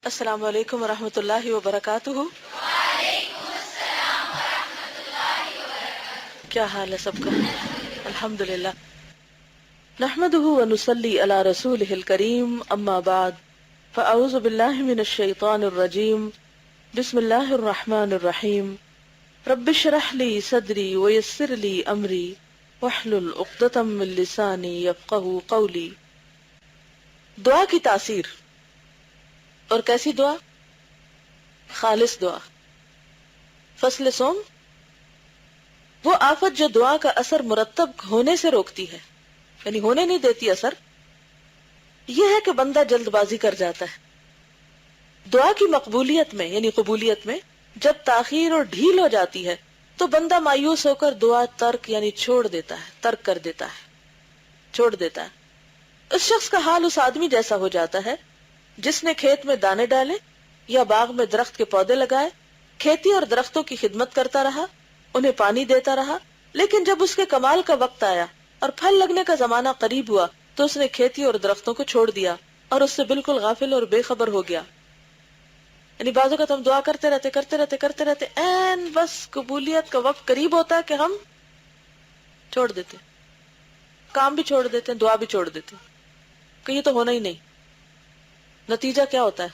السلام علیکم ورحمۃ اللہ وبرکاتہ. کیا حال ہے سب کا؟ الحمد للہ. نحمده ونصلي على رسوله الكريم اما بعد فاعوذ باللہ من الشیطان الرجیم. بسم اللہ الرحمن الرحیم. رب اشرح لي صدری ويسر لي امری واحلل عقدۃ من لسانی یفقهوا قولی. دعا کی تاثیر. اور کیسی دعا؟ خالص دعا. فصل سوم وہ آفت جو دعا کا اثر مرتب ہونے سے روکتی ہے، یعنی ہونے نہیں دیتی اثر، یہ ہے کہ بندہ جلد بازی کر جاتا ہے. دعا کی مقبولیت میں یعنی قبولیت میں جب تاخیر اور ڈھیل ہو جاتی ہے تو بندہ مایوس ہو کر دعا ترک یعنی چھوڑ دیتا ہے، ترک کر دیتا ہے، چھوڑ دیتا ہے. اس شخص کا حال اس آدمی جیسا ہو جاتا ہے جس نے کھیت میں دانے ڈالے یا باغ میں درخت کے پودے لگائے، کھیتی اور درختوں کی خدمت کرتا رہا، انہیں پانی دیتا رہا، لیکن جب اس کے کمال کا وقت آیا اور پھل لگنے کا زمانہ قریب ہوا تو اس نے کھیتی اور درختوں کو چھوڑ دیا اور اس سے بالکل غافل اور بے خبر ہو گیا. یعنی بعض اوقات ہم دعا کرتے رہتے این بس قبولیت کا وقت قریب ہوتا ہے کہ ہم چھوڑ دیتے، کام بھی چھوڑ دیتے ہیں، دعا بھی چھوڑ دیتے کہ یہ تو ہونا ہی نہیں. نتیجہ کیا ہوتا ہے؟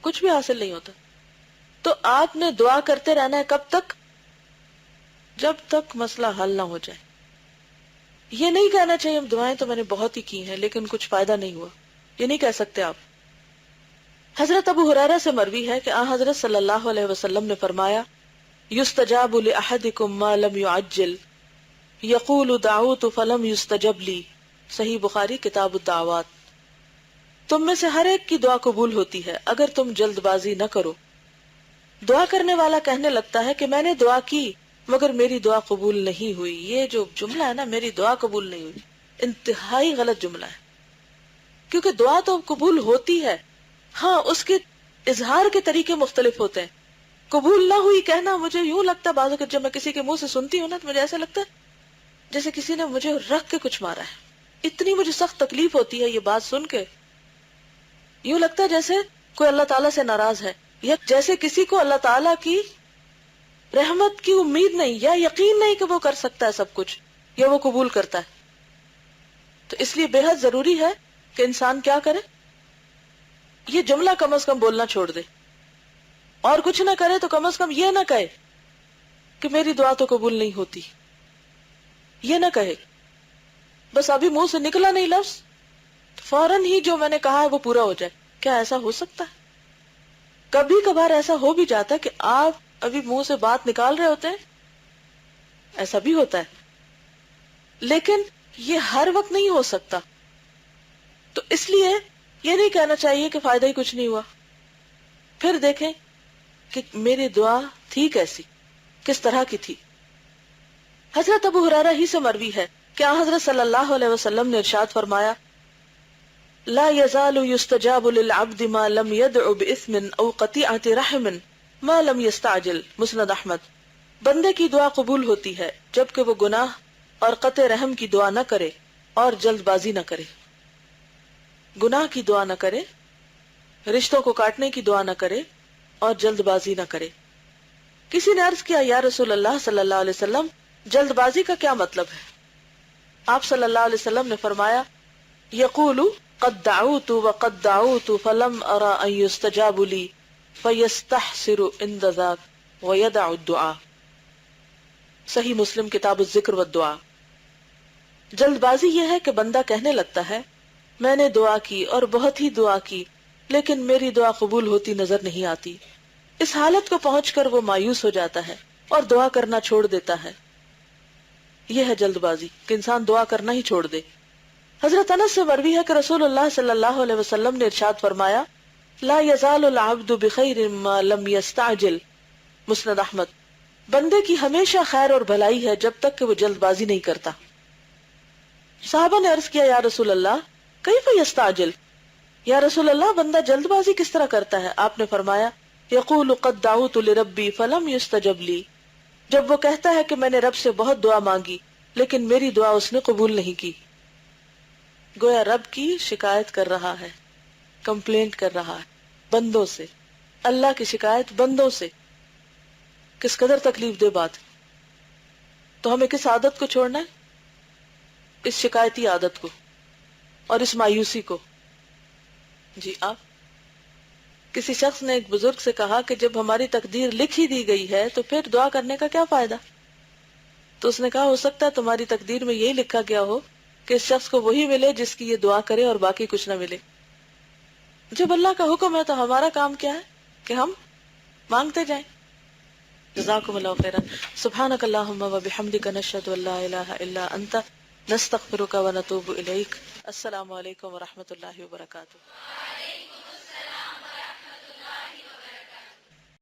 کچھ بھی حاصل نہیں ہوتا. تو آپ نے دعا کرتے رہنا ہے کب تک؟ جب تک مسئلہ حل نہ ہو جائے. یہ نہیں کہنا چاہیے ہم دعائیں تو میں نے بہت ہی کی ہیں لیکن کچھ فائدہ نہیں ہوا، یہ نہیں کہہ سکتے آپ. حضرت ابو ہریرہ سے مروی ہے کہ حضرت صلی اللہ علیہ وسلم نے فرمایا یستجاب لأحدکم ما لم يعجل یقول دعوت فلم یستجب لی. صحیح بخاری کتاب الدعوات. تم میں سے ہر ایک کی دعا قبول ہوتی ہے اگر تم جلد بازی نہ کرو. دعا کرنے والا کہنے لگتا ہے کہ میں نے دعا کی مگر میری دعا قبول نہیں ہوئی. یہ جو جملہ ہے نا، میری دعا قبول نہیں ہوئی، انتہائی غلط جملہ ہے. کیونکہ دعا تو قبول ہوتی ہے، ہاں اس کے اظہار کے طریقے مختلف ہوتے ہیں. قبول نہ ہوئی کہنا مجھے یوں لگتا ہے بعضوں کہ جب میں کسی کے منہ سے سنتی ہوں نا تو مجھے ایسا لگتا ہے جیسے کسی نے مجھے رکھ کے کچھ مارا ہے. اتنی مجھے سخت تکلیف ہوتی ہے یہ بات سن کے. یوں لگتا ہے جیسے کوئی اللہ تعالیٰ سے ناراض ہے، یا جیسے کسی کو اللہ تعالیٰ کی رحمت کی امید نہیں یا یقین نہیں کہ وہ کر سکتا ہے سب کچھ یا وہ قبول کرتا ہے. تو اس لیے بے حد ضروری ہے کہ انسان کیا کرے، یہ جملہ کم از کم بولنا چھوڑ دے، اور کچھ نہ کرے تو کم از کم یہ نہ کہے کہ میری دعا تو قبول نہیں ہوتی. یہ نہ کہے، بس ابھی منہ سے نکلا نہیں لفظ فوراً ہی جو میں نے کہا ہے وہ پورا ہو جائے. کیا ایسا ہو سکتا ہے؟ کبھی کبھار ایسا ہو بھی جاتا ہے کہ آپ ابھی منہ سے بات نکال رہے ہوتے ہیں، ایسا بھی ہوتا ہے، لیکن یہ ہر وقت نہیں ہو سکتا. تو اس لیے یہ نہیں کہنا چاہیے کہ فائدہ ہی کچھ نہیں ہوا. پھر دیکھیں کہ میری دعا تھی کیسی، کس طرح کی تھی. حضرت ابو ہریرہ ہی سے مروی ہے کہ حضرت صلی اللہ علیہ وسلم نے ارشاد فرمایا لا يزال يستجاب للعبد ما لم يدع بإثم او قطيعة رحم ما لم يستعجل. مسند احمد. بندے کی دعا قبول ہوتی ہے جبکہ وہ گناہ اور قطع رحم کی دعا نہ کرے اور جلد بازی نہ کرے. گناہ کی دعا نہ کرے، رشتوں کو کاٹنے کی دعا نہ کرے اور جلد بازی نہ کرے. کسی نے عرض کیا یا رسول اللہ صلی اللہ علیہ وسلم جلد بازی کا کیا مطلب ہے؟ آپ صلی اللہ علیہ وسلم نے فرمایا یقول قد دعوت وقد دعوت فلم ارى ان يستجاب لي فيستحسر عند ذاك ويدع الدعاء. صحیح مسلم کتاب الذکر والدعاء. جلد بازی یہ ہے کہ بندہ کہنے لگتا ہے میں نے دعا کی اور بہت ہی دعا کی لیکن میری دعا قبول ہوتی نظر نہیں آتی. اس حالت کو پہنچ کر وہ مایوس ہو جاتا ہے اور دعا کرنا چھوڑ دیتا ہے. یہ ہے جلد بازی کہ انسان دعا کرنا ہی چھوڑ دے. حضرت انس سے مروی ہے کہ رسول اللہ صلی اللہ علیہ وسلم نے ارشاد فرمایا لا يزال العبد بخیر ما لم يستعجل. مسند احمد. بندے کی ہمیشہ خیر اور بھلائی ہے جب تک کہ وہ جلد بازی نہیں کرتا. صحابہ نے عرض کیا یا رسول اللہ کیف یستعجل؟ یا رسول اللہ بندہ جلد بازی کس طرح کرتا ہے؟ آپ نے فرمایا یقول قد دعوت لربی فلم یستجب لی. جب وہ کہتا ہے کہ میں نے رب سے بہت دعا مانگی لیکن میری دعا اس نے قبول نہیں کی. گویا رب کی شکایت کر رہا ہے، کمپلینٹ کر رہا ہے. بندوں سے، اللہ کی شکایت بندوں سے. کس قدر تکلیف دہ بات. تو ہمیں کس عادت کو چھوڑنا ہے؟ اس شکایتی عادت کو اور اس مایوسی کو. جی آپ. کسی شخص نے ایک بزرگ سے کہا کہ جب ہماری تقدیر لکھ ہی دی گئی ہے تو پھر دعا کرنے کا کیا فائدہ؟ تو اس نے کہا ہو سکتا ہے تمہاری تقدیر میں یہی لکھا گیا ہو کہ اس شخص کو وہی ملے جس کی یہ دعا کرے اور باقی کچھ نہ ملے. جب اللہ کا حکم ہے تو ہمارا کام کیا ہے کہ ہم مانگتے جائیں. جزاکم اللہ خیرا. سبحانک اللہم و بحمدک نشہد ان لا الہ الا انت نستغفرک و نتوب الیک. السلام علیکم و رحمۃ اللہ وبرکاتہ.